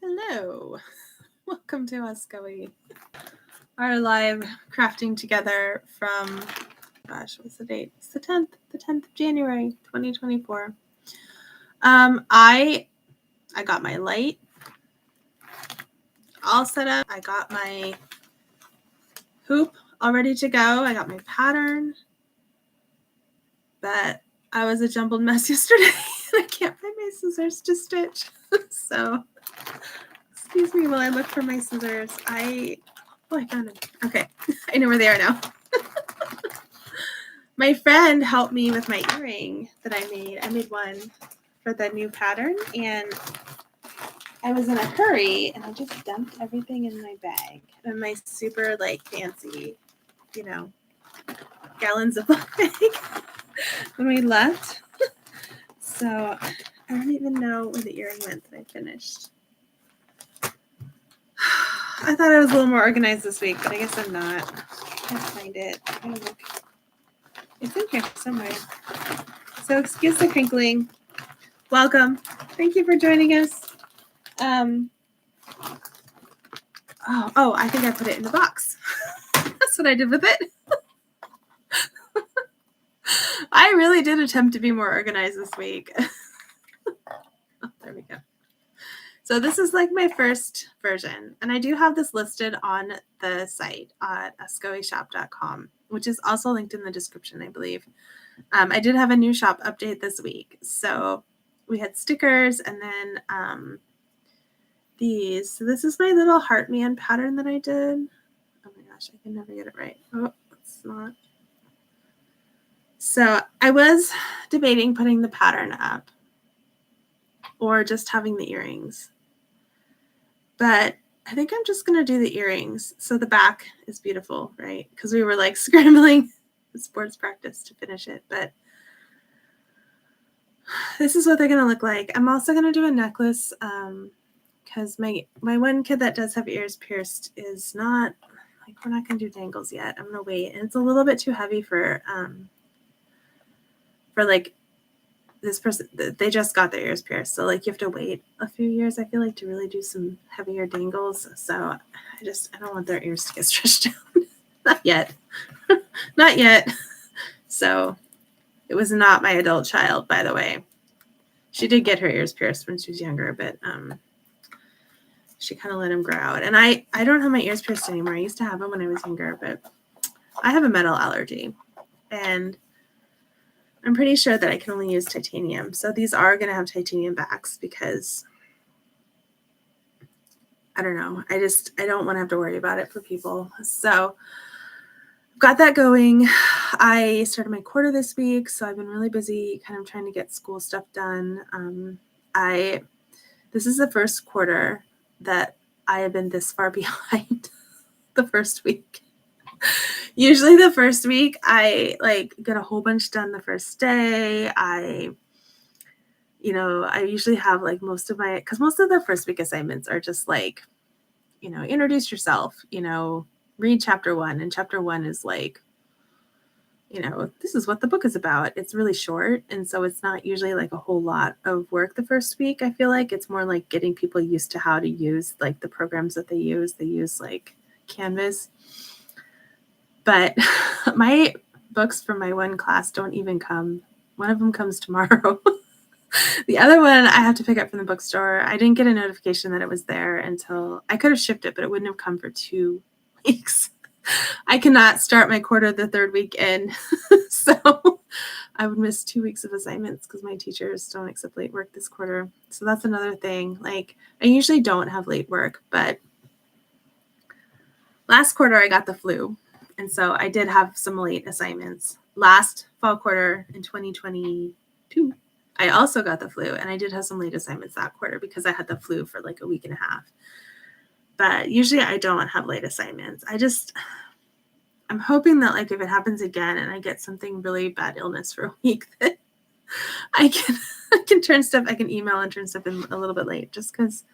Hello, welcome to us, Scully. Our live crafting together from, what's the date? It's the 10th of January, 2024. I got my light all set up. I got my hoop all ready to go. I got my pattern, but I was a jumbled mess yesterday and I can't find my scissors to stitch. So excuse me while I look for my scissors. I found them. Okay, I know where they are now. My friend helped me with my earring that I made. I made one for the new pattern, and I was in a hurry, and I just dumped everything in my bag. And my super, fancy, gallons of bag when we left. So I don't even know where the earring went that I finished. I thought I was a little more organized this week, but I guess I'm not. I can't find it. I gotta look. It's in here somewhere. So excuse the crinkling. Welcome. Thank you for joining us. I think I put it in the box. That's what I did with it. I really did attempt to be more organized this week. There we go. So this is like my first version, and I do have this listed on the site at scoeyshop.com, which is also linked in the description, I believe. I did have a new shop update this week. So we had stickers and then these. So this is my little Heartman pattern that I did. Oh my gosh, I can never get it right. Oh, it's not. So I was debating putting the pattern up or just having the earrings. But I think I'm just going to do the earrings. So the back is beautiful, right? Because we were scrambling at sports practice to finish it. But this is what they're going to look like. I'm also going to do a necklace because my one kid that does have ears pierced is not, we're not going to do dangles yet. I'm going to wait. And it's a little bit too heavy for this person. They just got their ears pierced. So you have to wait a few years, I feel like, to really do some heavier dangles. So I don't want their ears to get stretched out. Not yet. Not yet. So it was not my adult child, by the way. She did get her ears pierced when she was younger, but she kind of let them grow out. And I don't have my ears pierced anymore. I used to have them when I was younger, but I have a metal allergy. And I'm pretty sure that I can only use titanium. So these are going to have titanium backs because, I don't know. I don't want to have to worry about it for people. So I've got that going. I started my quarter this week, so I've been really busy kind of trying to get school stuff done. This is the first quarter that I have been this far behind the first week. Usually the first week I get a whole bunch done the first day. I usually have most of the first week assignments are just introduce yourself, read chapter 1. And chapter 1 is this is what the book is about. It's really short. And so it's not usually a whole lot of work the first week. I feel like it's more getting people used to how to use the programs that they use. They use Canvas. But my books for my one class don't even come. One of them comes tomorrow. The other one I have to pick up from the bookstore. I didn't get a notification that it was there until I could have shipped it, but it wouldn't have come for 2 weeks. I cannot start my quarter the third week in. So I would miss 2 weeks of assignments because my teachers don't accept late work this quarter. So that's another thing. I usually don't have late work, but last quarter I got the flu. And so I did have some late assignments. Last fall quarter in 2022, I also got the flu, and I did have some late assignments that quarter because I had the flu for a week and a half. But usually I don't have late assignments. I'm hoping that if it happens again and I get something really bad illness for a week, that I can turn stuff, I can email and turn stuff in a little bit late, just because,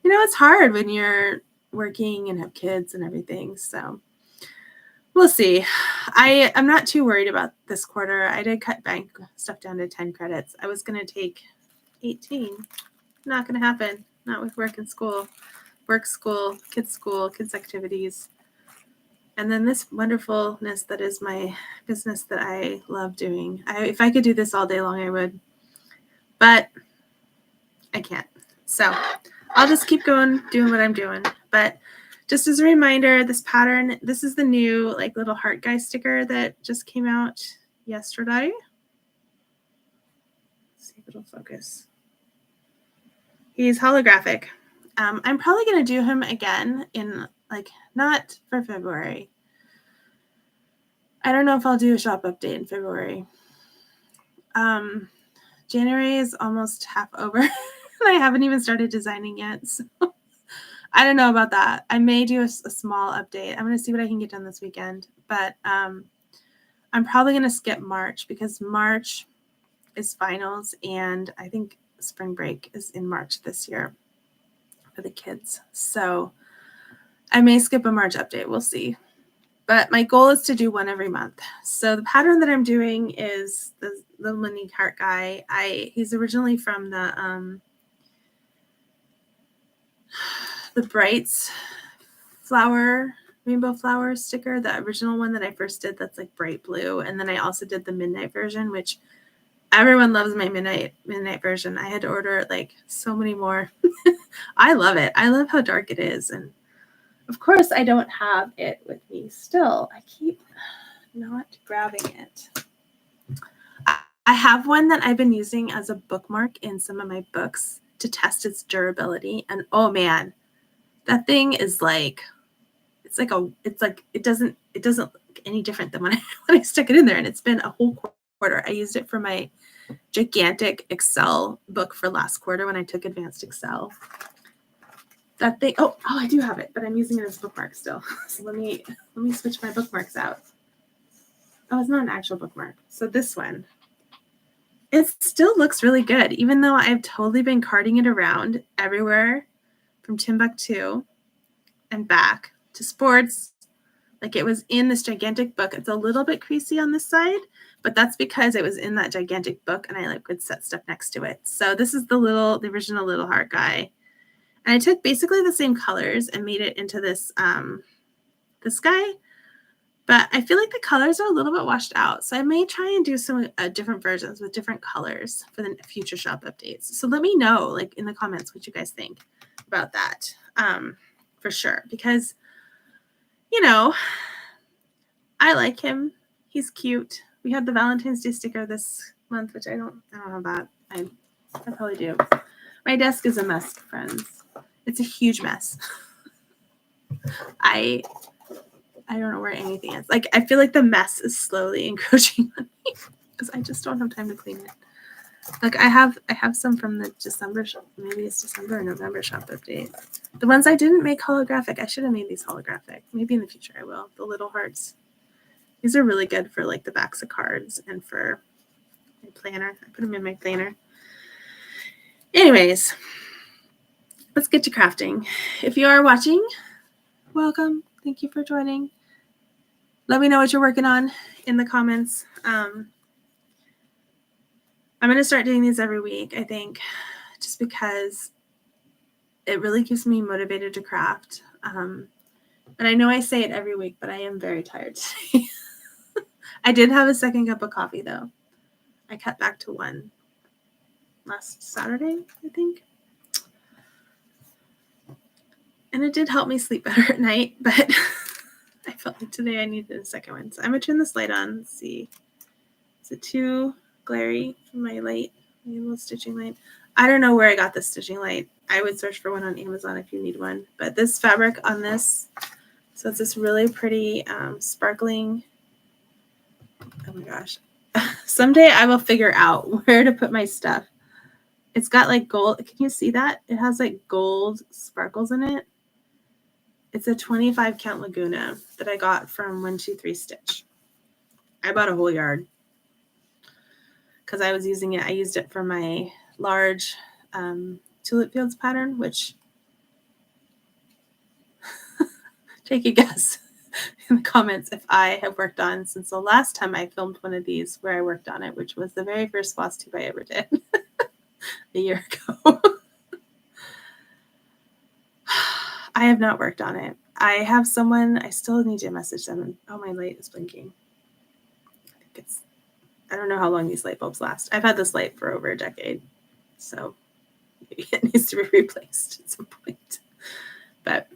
it's hard when you're working and have kids and everything. So we'll see. I'm not too worried about this quarter. I did cut bank stuff down to 10 credits. I was going to take 18. Not going to happen. not with work and school. School, kids activities. And then this wonderfulness that is my business that I love doing. If I could do this all day long, I would. But I can't. So I'll just keep going, doing what I'm doing. But just as a reminder, this pattern, this is the new like little heart guy sticker that just came out yesterday. Let's see if it'll focus. He's holographic. I'm probably going to do him again in like, not for February. I don't know if I'll do a shop update in February. January is almost half over. And I haven't even started designing yet. So I don't know about that. I may do a small update. I'm going to see what I can get done this weekend. But I'm probably going to skip March because March is finals. And I think spring break is in March this year for the kids. So I may skip a March update. We'll see. But my goal is to do one every month. So the pattern that I'm doing is the little mini heart guy. He's originally from the Brights rainbow flower sticker, the original one that I first did that's like bright blue. And then I also did the midnight version, which everyone loves my midnight version. I had to order like so many more. I love it. I love how dark it is. And of course, I don't have it with me still. I keep not grabbing it. I have one that I've been using as a bookmark in some of my books to test its durability. And oh man, that thing is like, it doesn't look any different than when I stuck it in there. And it's been a whole quarter. I used it for my gigantic Excel book for last quarter when I took advanced Excel. That thing, oh, I do have it, but I'm using it as a bookmark still. So let me switch my bookmarks out. Oh, it's not an actual bookmark. So this one, it still looks really good, even though I've totally been carting it around everywhere from Timbuktu and back to sports. Like it was in this gigantic book. It's a little bit creasy on this side, but that's because it was in that gigantic book and I like could set stuff next to it. So this is the original little heart guy. And I took basically the same colors and made it into this guy. But I feel like the colors are a little bit washed out. So I may try and do some different versions with different colors for the future shop updates. So let me know like in the comments what you guys think about that for sure. Because, you know, I like him. He's cute. We had the Valentine's Day sticker this month, which I don't know about. I probably do. My desk is a mess, friends. It's a huge mess. I don't know where anything is. Like, I feel like the mess is slowly encroaching on me because I just don't have time to clean it. Like, I have some from the December shop. Maybe it's December or November shop update. The ones I didn't make holographic. I should have made these holographic. Maybe in the future I will. The little hearts. These are really good for, like, the backs of cards and for my planner. I put them in my planner. Anyways, let's get to crafting. If you are watching, welcome. Thank you for joining. Let me know what you're working on in the comments. I'm going to start doing these every week, I think, just because it really keeps me motivated to craft. And I know I say it every week, but I am very tired today. I did have a second cup of coffee, though. I cut back to one last Saturday, I think. And it did help me sleep better at night, but I felt like today I needed a second one. So I'm going to turn this light on. Let's see. Is it too glary from my light? My little stitching light. I don't know where I got this stitching light. I would search for one on Amazon if you need one. But this fabric on this, so it's this really pretty sparkling. Oh my gosh. Someday I will figure out where to put my stuff. It's got like gold. Can you see that? It has like gold sparkles in it. It's a 25 count Laguna that I got from 123 Stitch. I bought a whole yard because I was using it. I used it for my large tulip fields pattern, which take a guess in the comments if I have worked on since the last time I filmed one of these where I worked on it, which was the very first flosstube I ever did a year ago. I have not worked on it. I have someone, I still need to message them. Oh, my light is blinking. I don't know how long these light bulbs last. I've had this light for over a decade, so maybe it needs to be replaced at some point. But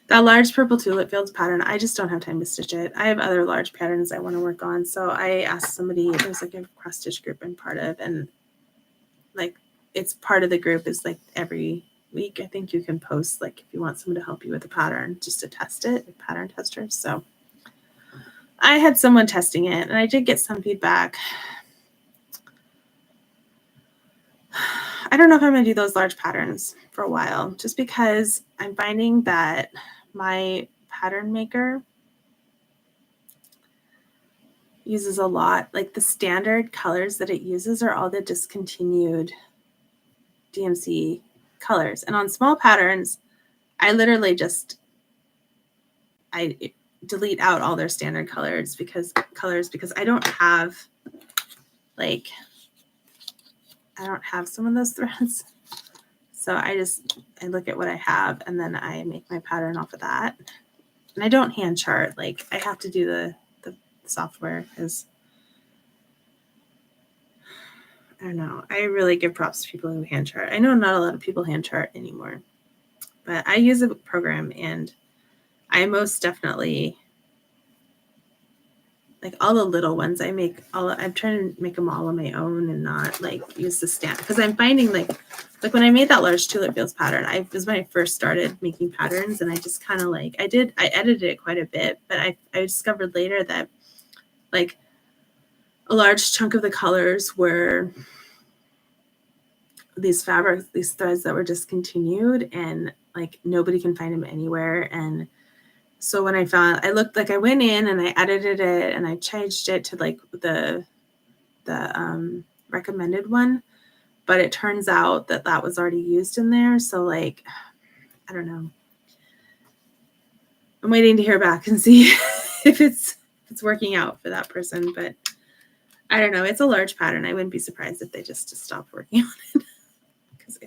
that large purple tulip fields pattern, I just don't have time to stitch it. I have other large patterns I want to work on. So I asked somebody, there's like a cross stitch group I'm part of, and like it's part of the group is like every week, I think you can post like if you want someone to help you with a pattern just to test it, like pattern testers. So I had someone testing it and I did get some feedback. I don't know if I'm going to do those large patterns for a while, just because I'm finding that my pattern maker uses a lot. Like the standard colors that it uses are all the discontinued DMC colors. And on small patterns, I literally just, I delete out all their standard colors because I don't have like, I don't have some of those threads. So I look at what I have and then I make my pattern off of that. And I don't hand chart. Like I have to do the software because I don't know. I really give props to people who hand chart. I know not a lot of people hand chart anymore, but I use a program and I most definitely like all the little ones I make I'm trying to make them all on my own and not like use the stand because I'm finding like when I made that large tulip fields pattern, it was when I first started making patterns and I just kind of like I edited it quite a bit, but I discovered later that like a large chunk of the colors were these fabrics, these threads that were discontinued and like nobody can find them anywhere. And so when I looked like I went in and I edited it and I changed it to like the recommended one, but it turns out that was already used in there. So like, I don't know. I'm waiting to hear back and see if it's working out for that person, but I don't know. It's a large pattern. I wouldn't be surprised if they just stopped working on it because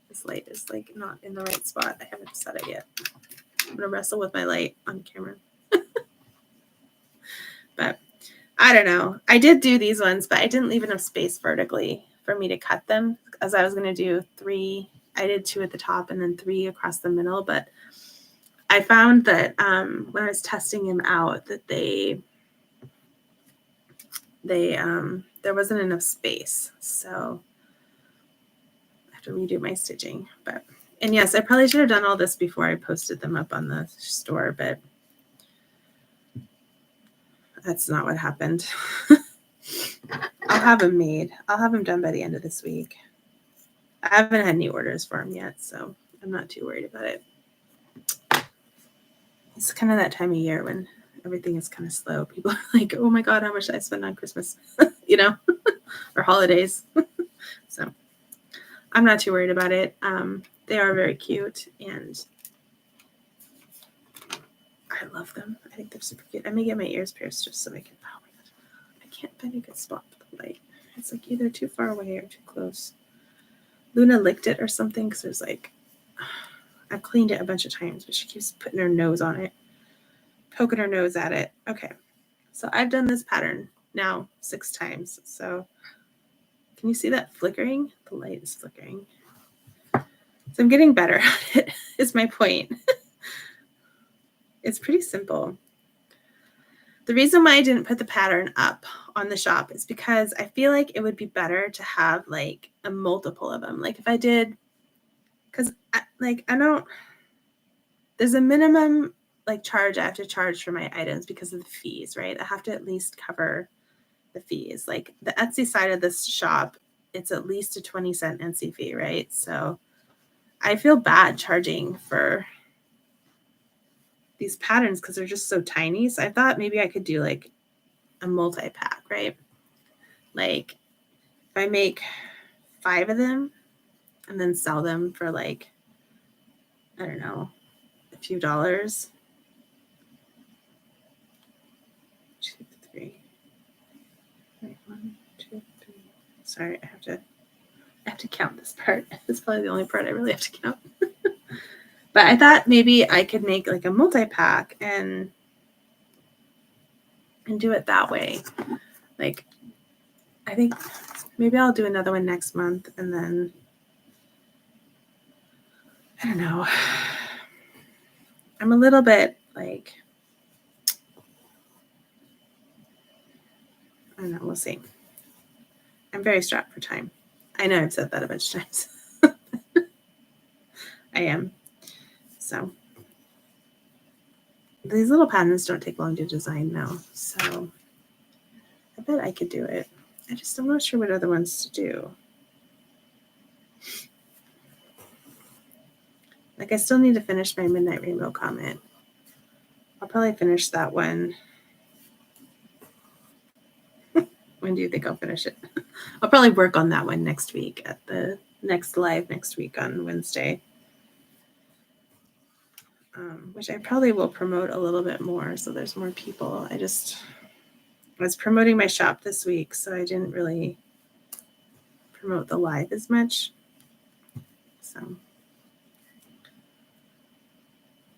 this light is like not in the right spot. I haven't set it yet. I'm going to wrestle with my light on camera. But I don't know. I did do these ones, but I didn't leave enough space vertically for me to cut them as I was going to do 3. I did 2 at the top and then 3 across the middle. But I found that when I was testing them out that there wasn't enough space. So I have to redo my stitching. And yes, I probably should have done all this before I posted them up on the store, but that's not what happened. I'll have them made. I'll have them done by the end of this week. I haven't had any orders for them yet, so I'm not too worried about it. It's kind of that time of year when everything is kind of slow. People are like, oh my God, how much did I spend on Christmas? Or holidays. So I'm not too worried about it. They are very cute and I love them. I think they're super cute. I may get my ears pierced just so I can, oh my God, I can't find a good spot for the light. It's like either too far away or too close. Luna licked it or something because there's like, I've cleaned it a bunch of times, but she keeps putting her nose on it, poking her nose at it. Okay, so I've done this pattern now 6 times. So can you see that flickering? The light is flickering. So I'm getting better at it, is my point. It's pretty simple. The reason why I didn't put the pattern up on the shop is because I feel like it would be better to have like a multiple of them. Like if I did, because there's a minimum like charge I have to charge for my items because of the fees, right? I have to at least cover the fees. Like the Etsy side of this shop, it's at least a 20-cent Etsy fee, right? So I feel bad charging for these patterns because they're just so tiny. So I thought maybe I could do like a multi-pack, right? Like if I make 5 of them and then sell them for like, I don't know, a few dollars. 2, 3. Wait, 1, 2, 3. Sorry, I have to count this part. It's probably the only part I really have to count. But I thought maybe I could make like a multi-pack and do it that way. Like, I think maybe I'll do another one next month, and then I don't know. I'm a little bit like, I don't know, we'll see. I'm very strapped for time. I know I've said that a bunch of times. I am. So these little patterns don't take long to design now. So I bet I could do it. I'm not sure what other ones to do. Like, I still need to finish my Midnight Rainbow Comet. I'll probably finish that one. When do you think I'll finish it? I'll probably work on that one next week at the next live next week on Wednesday. Which I probably will promote a little bit more so there's more people. I was promoting my shop this week, so I didn't really promote the live as much. So,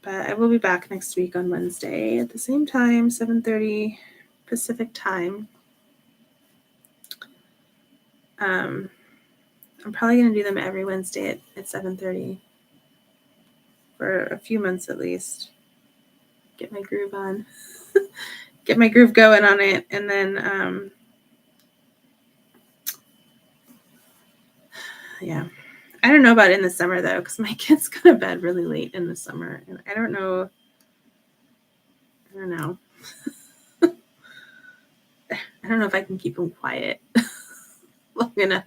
but I will be back next week on Wednesday at the same time, 7:30 Pacific time. I'm probably going to do them every Wednesday at 7:30 for a few months at least. Get my groove on. Get my groove going on it, and then yeah. I don't know about in the summer though, because my kids go to bed really late in the summer, and I don't know. I don't know. I don't know if I can keep them quiet long enough.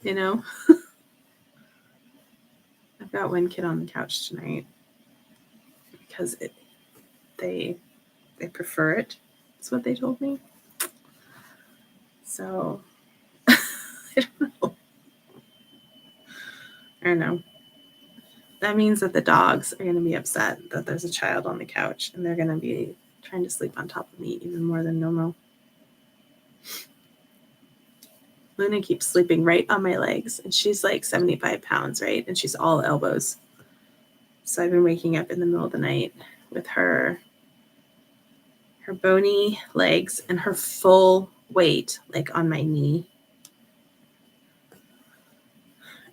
You know, I've got one kid on the couch tonight because they prefer it. That's what they told me. So I don't know. That means that the dogs are going to be upset that there's a child on the couch, and they're going to be trying to sleep on top of me even more than normal. Luna keeps sleeping right on my legs, and she's like 75 pounds, right? And she's all elbows. So I've been waking up in the middle of the night with her bony legs and her full weight like on my knee.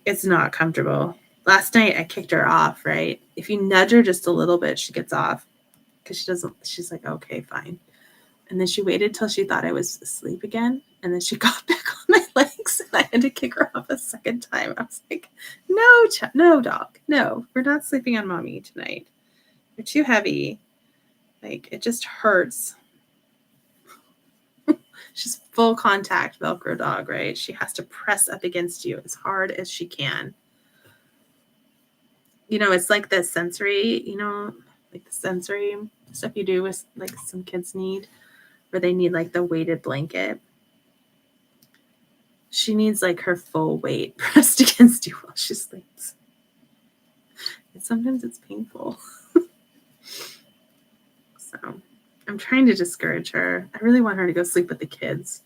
It's not comfortable. Last night I kicked her off, right? If you nudge her just a little bit, she gets off because she's like, okay, fine. And then she waited till she thought I was asleep again. And then she got back on my legs, and I had to kick her off a second time. I was like, no, dog. No, we're not sleeping on mommy tonight. You're too heavy. Like, it just hurts. She's full contact Velcro dog, right? She has to press up against you as hard as she can. You know, it's like the sensory, like the sensory stuff you do with like some kids need, where they need like the weighted blanket. She needs like her full weight pressed against you while she sleeps. And sometimes it's painful. So I'm trying to discourage her. I really want her to go sleep with the kids.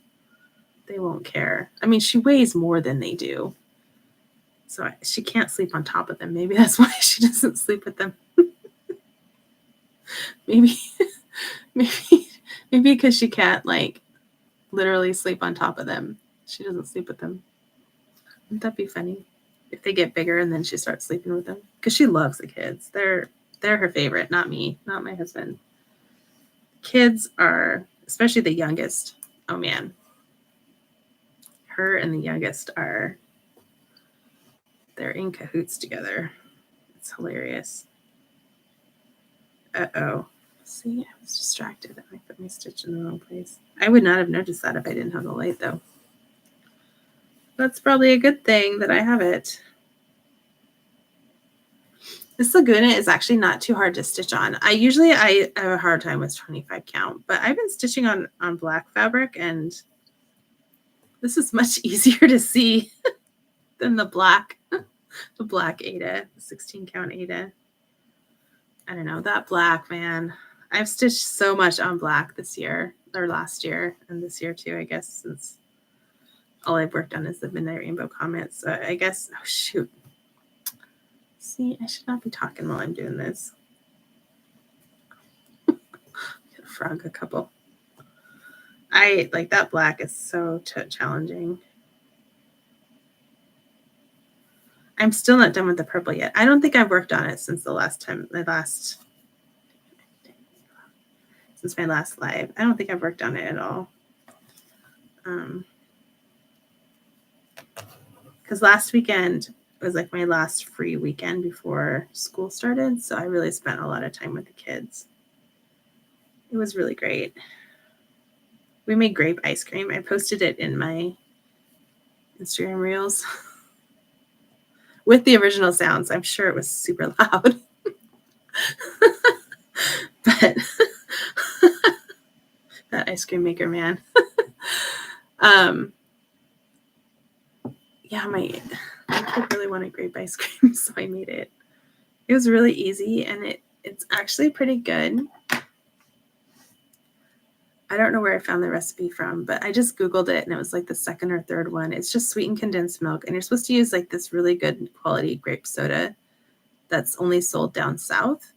They won't care. I mean, she weighs more than they do. So she can't sleep on top of them. Maybe that's why she doesn't sleep with them. maybe because she can't like literally sleep on top of them. She doesn't sleep with them. Wouldn't that be funny if they get bigger and then she starts sleeping with them? Because she loves the kids. They're her favorite, not me, not my husband. Kids are, especially the youngest. Oh man, her and the youngest they're in cahoots together. It's hilarious. Uh-oh. See, I was distracted. I put my stitch in the wrong place. I would not have noticed that if I didn't have the light, though. That's probably a good thing that I have it. This Laguna is actually not too hard to stitch on. I have a hard time with 25 count, but I've been stitching on black fabric, and this is much easier to see than the black Aida, the 16 count Aida. I don't know, that black, man. I've stitched so much on black this year, or last year, and this year too, I guess, since all I've worked on is the Midnight Rainbow Comet. So I guess, oh shoot, See, I should not be talking while I'm doing this. Frog a couple. I like that black is so challenging. I'm still not done with the purple yet. I don't think I've worked on it since since my last live. I don't think I've worked on it at all. Because last weekend was like my last free weekend before school started. So I really spent a lot of time with the kids. It was really great. We made grape ice cream. I posted it in my Instagram reels with the original sounds. I'm sure it was super loud. But that ice cream maker, man. Yeah, my kid really wanted grape ice cream, so I made it. It was really easy, and it's actually pretty good. I don't know where I found the recipe from, but I just Googled it, and it was like the second or third one. It's just sweetened condensed milk, and you're supposed to use like this really good quality grape soda that's only sold down south.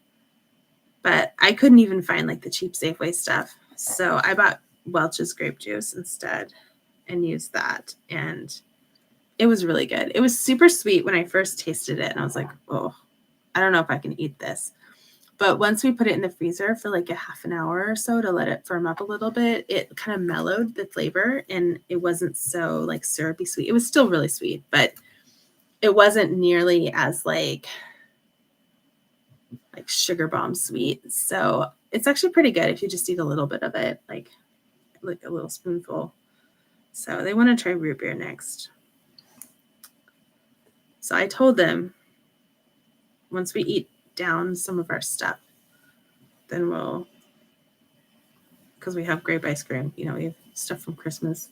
But I couldn't even find like the cheap Safeway stuff, so I bought Welch's grape juice instead and used that, and it was really good. It was super sweet when I first tasted it, and I was like, oh, I don't know if I can eat this. But once we put it in the freezer for like a half an hour or so to let it firm up a little bit, it kind of mellowed the flavor, and it wasn't so like syrupy sweet. It was still really sweet, but it wasn't nearly as like sugar bomb sweet. So it's actually pretty good if you just eat a little bit of it, like a little spoonful. So they want to try root beer next. So I told them once we eat down some of our stuff, then because we have grape ice cream, we have stuff from Christmas.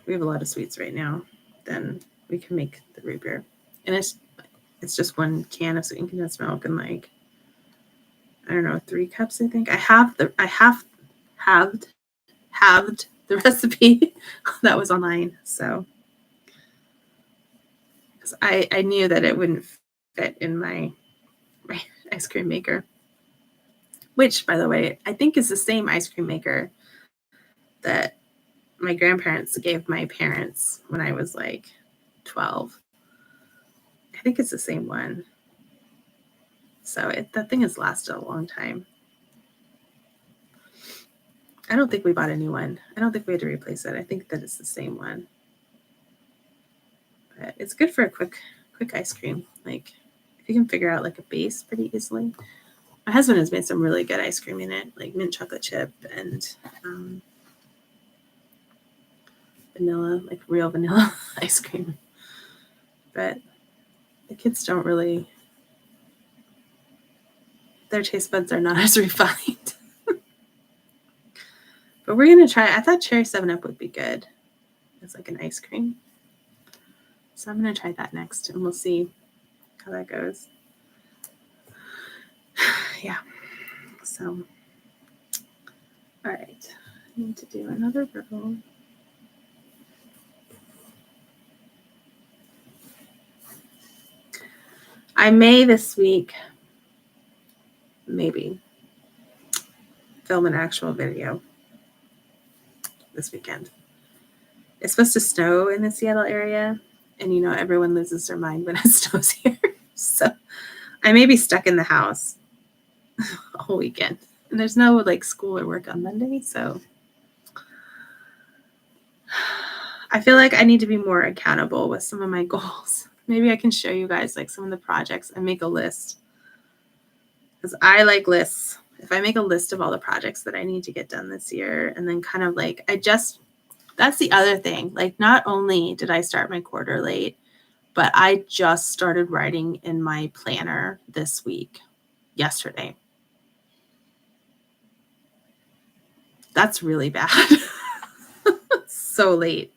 We have a lot of sweets right now. Then we can make the root beer. And it's just 1 can of sweetened condensed milk and like, I don't know, 3 cups, I think. I halved the recipe that was online. So I knew that it wouldn't fit in my ice cream maker, which, by the way, I think is the same ice cream maker that my grandparents gave my parents when I was like 12. I think it's the same one. So that thing has lasted a long time. I don't think we bought a new one. I don't think we had to replace it. I think that it's the same one. But it's good for a quick ice cream. Like if you can figure out like a base pretty easily. My husband has made some really good ice cream in it, like mint chocolate chip and vanilla, like real vanilla ice cream. But the kids don't really, their taste buds are not as refined. But we're going to try, I thought cherry 7-Up would be good as like an ice cream. So I'm going to try that next and we'll see how that goes. Yeah. So, all right. I need to do another row. I may this week, maybe, film an actual video this weekend. It's supposed to snow in the Seattle area, and everyone loses their mind when it snows here. So I may be stuck in the house a whole weekend, and there's no like school or work on Monday, so I feel like I need to be more accountable with some of my goals. Maybe I can show you guys like some of the projects and make a list, because I like lists. If I make a list of all the projects that I need to get done this year, and then kind of like that's the other thing. Like, not only did I start my quarter late, but I just started writing in my planner this week, yesterday. That's really bad. So late.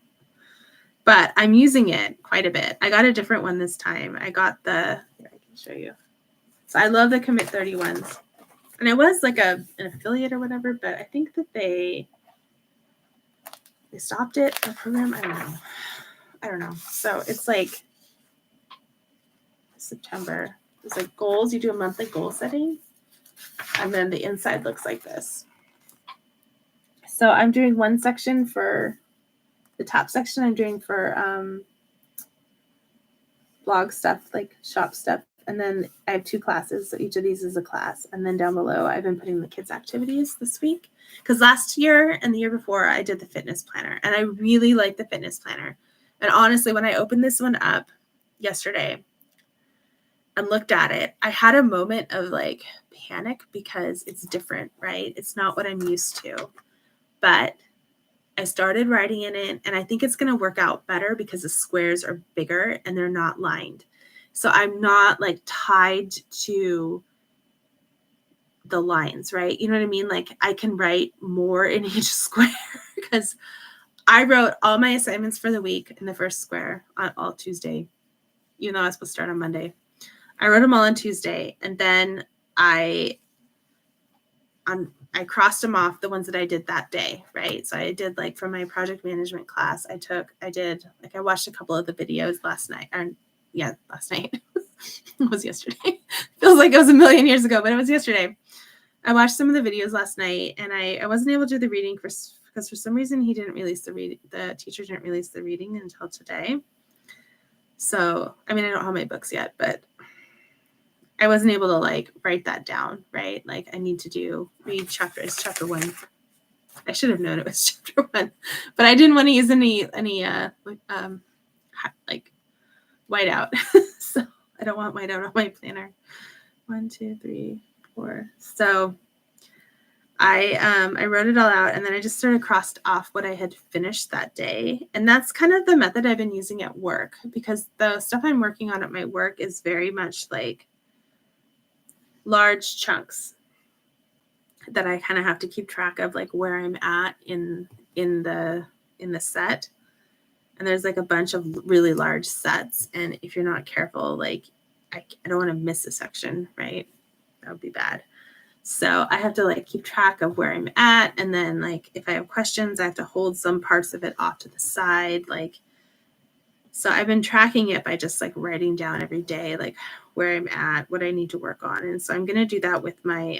But I'm using it quite a bit. I got a different one this time. I got here, I can show you. So I love the Commit 30 ones. And it was like an affiliate or whatever, but I think that they stopped it, the program. I don't know. So it's like September. It's like goals. You do a monthly goal setting. And then the inside looks like this. So I'm doing one section for the top section. I'm doing for blog stuff, like shop stuff. And then I have 2 classes. So each of these is a class. And then down below, I've been putting the kids' activities this week. Because last year and the year before, I did the fitness planner. And I really like the fitness planner. And honestly, when I opened this one up yesterday and looked at it, I had a moment of like panic because it's different, right? It's not what I'm used to. But I started writing in it, and I think it's going to work out better because the squares are bigger and they're not lined. So I'm not like tied to the lines, right? You know what I mean? Like I can write more in each square because I wrote all my assignments for the week in the first square on all Tuesday, even though I was supposed to start on Monday. I wrote them all on Tuesday, and then I crossed them off, the ones that I did that day, right? So I did like from my project management class, I watched a couple of the videos last night. Last night. It was yesterday. Feels like it was a million years ago, but it was yesterday. I watched some of the videos last night, and I wasn't able to do the reading because for some reason the teacher didn't release the reading until today. So, I mean, I don't have my books yet, but I wasn't able to like write that down, right? Like I need to read chapter 1. I should have known it was chapter 1, but I didn't want to use any like whiteout. So I don't want whiteout on my planner. 1, 2, 3, 4. So I wrote it all out, and then I just sort of crossed off what I had finished that day. And that's kind of the method I've been using at work, because the stuff I'm working on at my work is very much like large chunks that I kind of have to keep track of, like where I'm at in the set. And there's like a bunch of really large sets, and if you're not careful, like I don't want to miss a section, right? That would be bad. So I have to like keep track of where I'm at, and then like if I have questions, I have to hold some parts of it off to the side, like. So I've been tracking it by just like writing down every day, like where I'm at, what I need to work on. And so I'm going to do that with my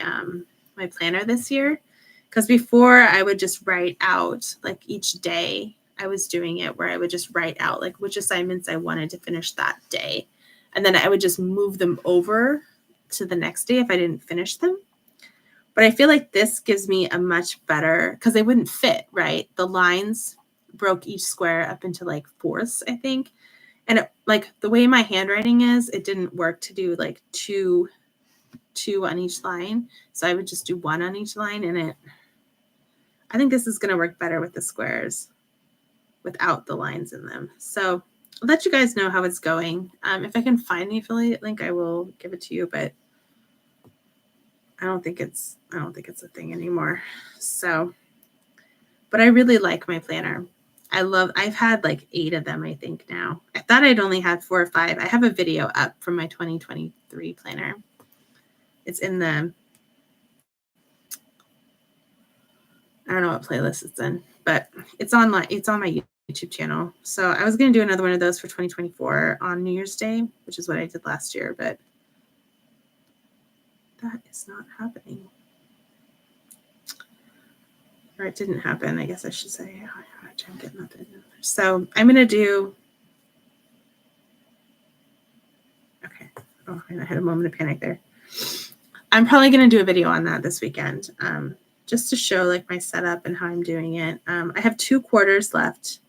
my planner this year, because before I would just write out like each day. I was doing it where I would just write out like which assignments I wanted to finish that day, and then I would just move them over to the next day if I didn't finish them. But I feel like this gives me a much better, because they wouldn't fit, right? The lines broke each square up into like fourths, I think. And it, like the way my handwriting is, it didn't work to do like two on each line. So I would just do 1 on each line, and I think this is going to work better with the squares without the lines in them. So I'll let you guys know how it's going. If I can find the affiliate link, I will give it to you, but I don't think it's a thing anymore. So, but I really like my planner. I've had like 8 of them, I think now. I thought I'd only had 4 or 5. I have a video up from my 2023 planner. It's in I don't know what playlist it's in, but it's on my YouTube channel. So I was going to do another one of those for 2024 on New Year's Day, which is what I did last year, but that is not happening. Or it didn't happen, I guess I should say. I'm getting nothing. So I'm going to do. Okay. Oh, I had a moment of panic there. I'm probably going to do a video on that this weekend, just to show like my setup and how I'm doing it. I have 2 quarters left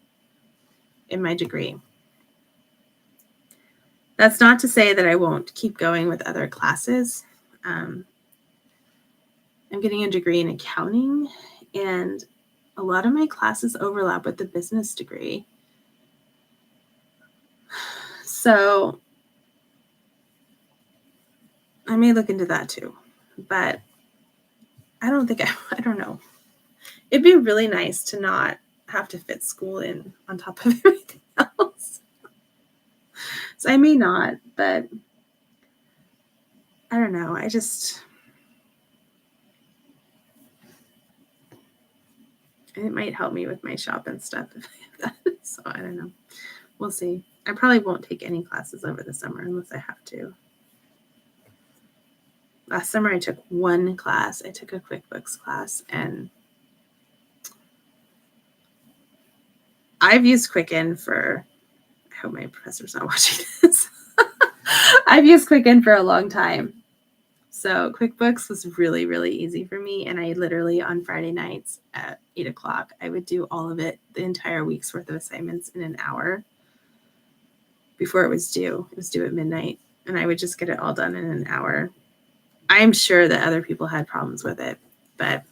in my degree. That's not to say that I won't keep going with other classes. I'm getting a degree in accounting, and a lot of my classes overlap with the business degree. So I may look into that too, but I don't know. It'd be really nice to not have to fit school in on top of everything else. So I may not, but I don't know. It might help me with my shop and stuff. So I don't know. We'll see. I probably won't take any classes over the summer unless I have to. Last summer I took one class. I took a QuickBooks class, and I've used Quicken for, I hope my professor's not watching this. I've used Quicken for a long time. So QuickBooks was really, really easy for me. And I literally on Friday nights at 8 o'clock, I would do all of it, the entire week's worth of assignments in an hour before it was due. It was due at midnight. And I would just get it all done in an hour. I'm sure that other people had problems with it, but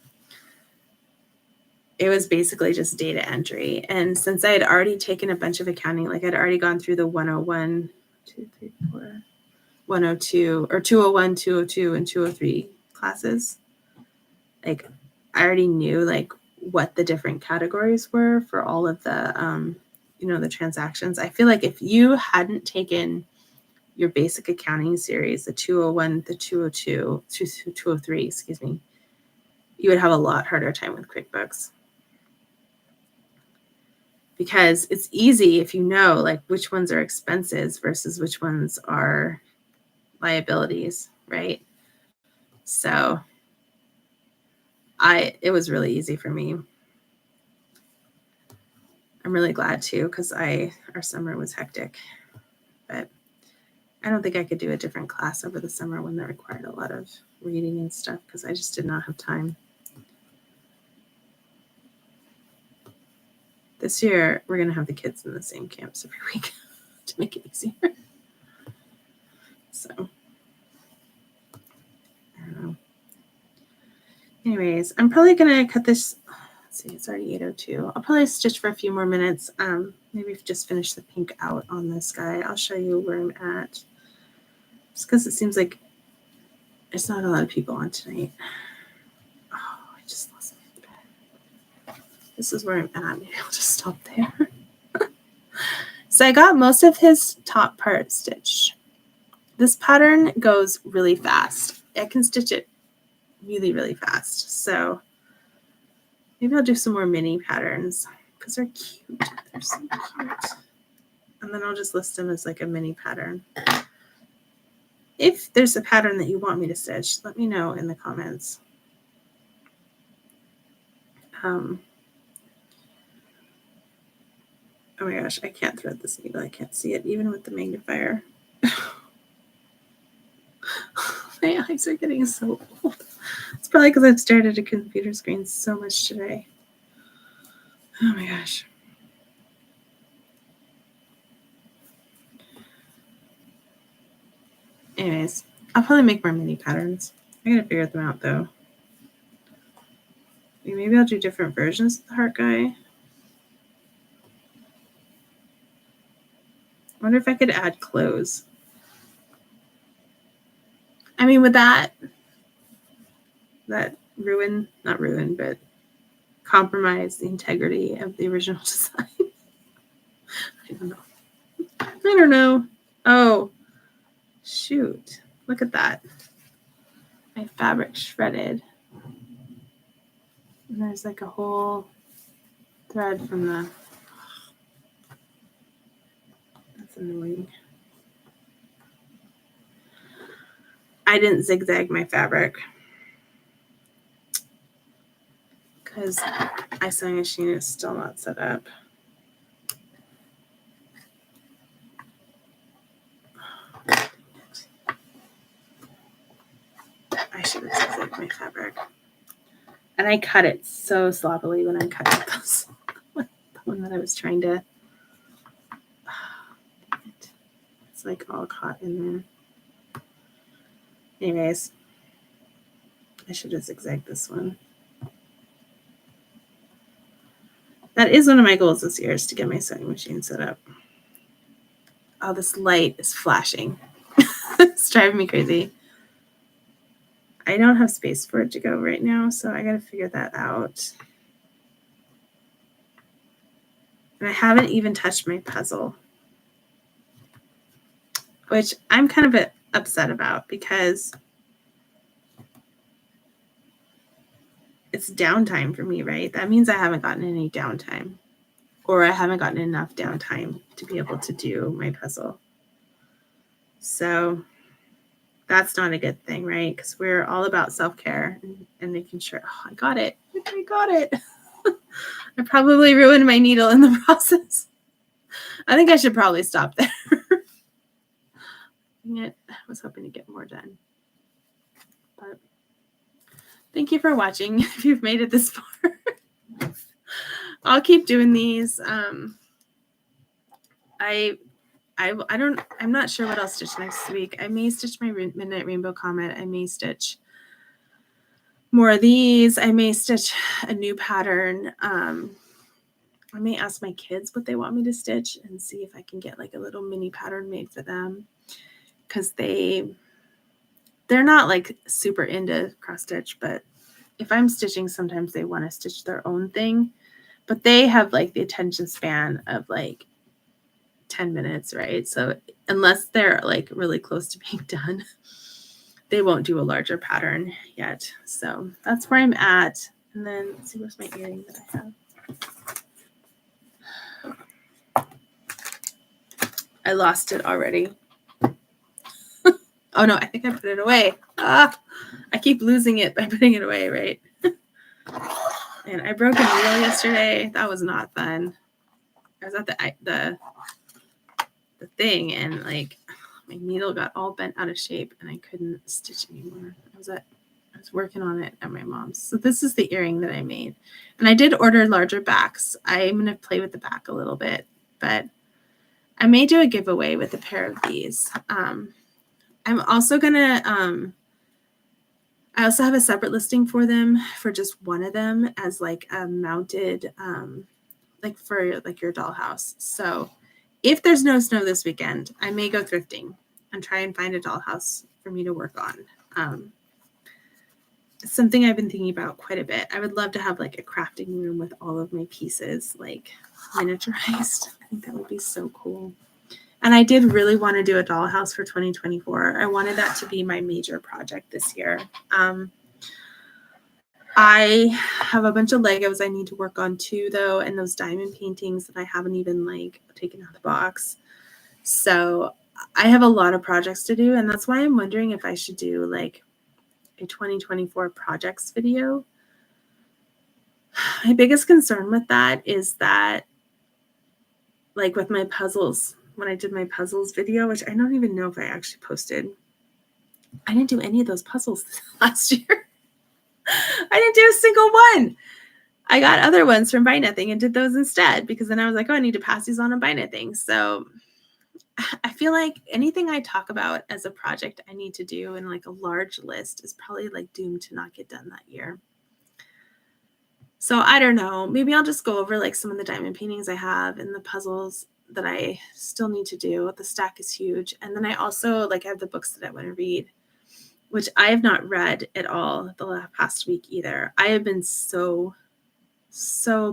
it was basically just data entry. And since I had already taken a bunch of accounting, like I'd already gone through the 101, 2, 3, 4, 102, or 201, 202, and 203 classes, like I already knew like what the different categories were for all of the, the transactions. I feel like if you hadn't taken your basic accounting series, the 201, the 202, 203, excuse me, you would have a lot harder time with QuickBooks. Because it's easy if you know like which ones are expenses versus which ones are liabilities, right? So it was really easy for me. I'm really glad too, because our summer was hectic, but I don't think I could do a different class over the summer when that required a lot of reading and stuff, because I just did not have time. This year, we're going to have the kids in the same camps every week to make it easier. So, I don't know. Anyways, I'm probably going to cut this. Let's see, it's already 8:02. I'll probably stitch for a few more minutes. Maybe just finish the pink out on this guy. I'll show you where I'm at. Just because it seems like there's not a lot of people on tonight. Oh, I just lost my thread. This is where I'm at. Maybe I'll just stop there. So I got most of his top part stitched. This pattern goes really fast. I can stitch it really, really fast. So maybe I'll do some more mini patterns because they're cute. They're so cute. And then I'll just list them as like a mini pattern. If there's a pattern that you want me to stitch, let me know in the comments. Oh my gosh, I can't thread this needle. I can't see it even with the magnifier. My eyes are getting so old. It's probably because I've stared at a computer screen so much today. Oh my gosh. Anyways, I'll probably make more mini patterns. I gotta figure them out though. Maybe I'll do different versions of the heart guy. I wonder if I could add clothes. I mean, would that ruin, not ruin, but compromise the integrity of the original design? I don't know. I don't know. Oh, shoot. Look at that. My fabric shredded. And there's like a whole thread from the... That's annoying. I didn't zigzag my fabric because my sewing machine is still not set up. I should have zigzagged my fabric. And I cut it so sloppily when I cut it. This. The one that I was trying to... It's like all caught in there. Anyways, I should have zigzagged this one. That is one of my goals this year, is to get my sewing machine set up. Oh, this light is flashing. It's driving me crazy. I don't have space for it to go right now, so I got to figure that out. And I haven't even touched my puzzle, which I'm kind of upset about because it's downtime for me, right? That means I haven't gotten any downtime. or I haven't gotten enough downtime to be able to do my puzzle. So that's not a good thing, right? Because we're all about self-care and making sure, oh, I got it. I got it. I probably ruined my needle in the process. I think I should probably stop there. I was hoping to get more done. But thank you for watching. If you've made it this far, I'll keep doing these. I'm not sure what I'll stitch next week. I may stitch my Midnight Rainbow Comet. I may stitch more of these. I may stitch a new pattern. I may ask my kids what they want me to stitch and see if I can get like a little mini pattern made for them, because they're not like super into cross stitch, but if I'm stitching, sometimes they want to stitch their own thing, but they have like the attention span of like 10 minutes, right? So unless they're like really close to being done, they won't do a larger pattern yet. So that's where I'm at. And then let's see, where's my earring that I have? I lost it already. Oh no, I think I put it away. I keep losing it by putting it away, right? And I broke a needle yesterday. That was not fun. I was at the thing, and like my needle got all bent out of shape and I couldn't stitch anymore. I was working on it at my mom's. So this is the earring that I made. And I did order larger backs. I'm going to play with the back a little bit, but I may do a giveaway with a pair of these. I'm also going to, I also have a separate listing for them for just one of them as like a mounted, like for like your dollhouse. So if there's no snow this weekend, I may go thrifting and try and find a dollhouse for me to work on. It's something I've been thinking about quite a bit. I would love to have like a crafting room with all of my pieces like miniaturized. I think that would be so cool. And I did really want to do a dollhouse for 2024. I wanted that to be my major project this year. I have a bunch of Legos I need to work on too, though, and those diamond paintings that I haven't even like taken out of the box. So I have a lot of projects to do, and that's why I'm wondering if I should do like a 2024 projects video. My biggest concern with that is that, like with my puzzles, when I did my puzzles video, which I don't even know if I actually posted, I didn't do any of those puzzles last year. I didn't do a single one. I got other ones from Buy Nothing and did those instead, because then I was like, oh, I need to pass these on and Buy Nothing. So I feel like anything I talk about as a project I need to do in like a large list is probably like doomed to not get done that year. So I don't know. Maybe I'll just go over like some of the diamond paintings I have and the puzzles that I still need to do. The stack is huge. And then I also like have the books that I want to read, which I have not read at all the past week either. I have been so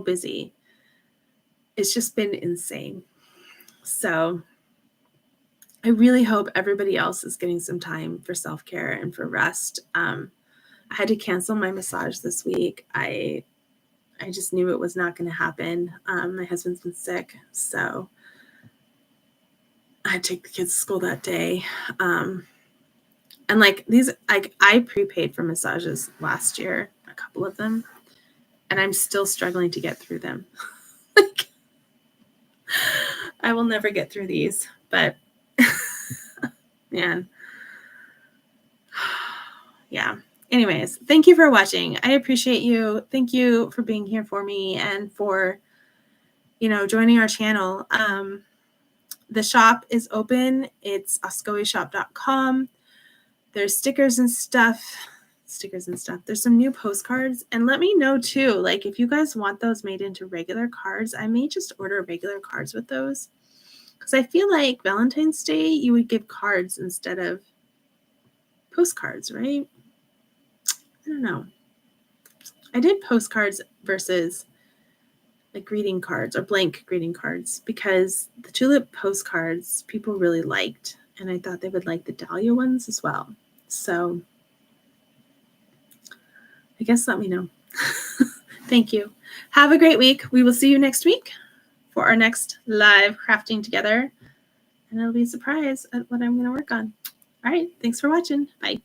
busy. It's just been insane. So I really hope everybody else is getting some time for self-care and for rest. I had to cancel my massage this week. I just knew it was not going to happen. My husband's been sick, so I had to take the kids to school that day. And like these, I prepaid for massages last year, a couple of them, and I'm still struggling to get through them. Like, I will never get through these, but man, yeah. Anyways, thank you for watching. I appreciate you. Thank you for being here for me and for, joining our channel. The shop is open. It's oscoeshop.com. There's stickers and stuff. There's some new postcards. And let me know too, like if you guys want those made into regular cards, I may just order regular cards with those. Because I feel like Valentine's Day, you would give cards instead of postcards, right? I don't know. I did postcards versus like greeting cards or blank greeting cards because the tulip postcards people really liked. And I thought they would like the dahlia ones as well. So I guess let me know. Thank you. Have a great week. We will see you next week for our next live crafting together. And it'll be a surprise at what I'm going to work on. All right. Thanks for watching. Bye.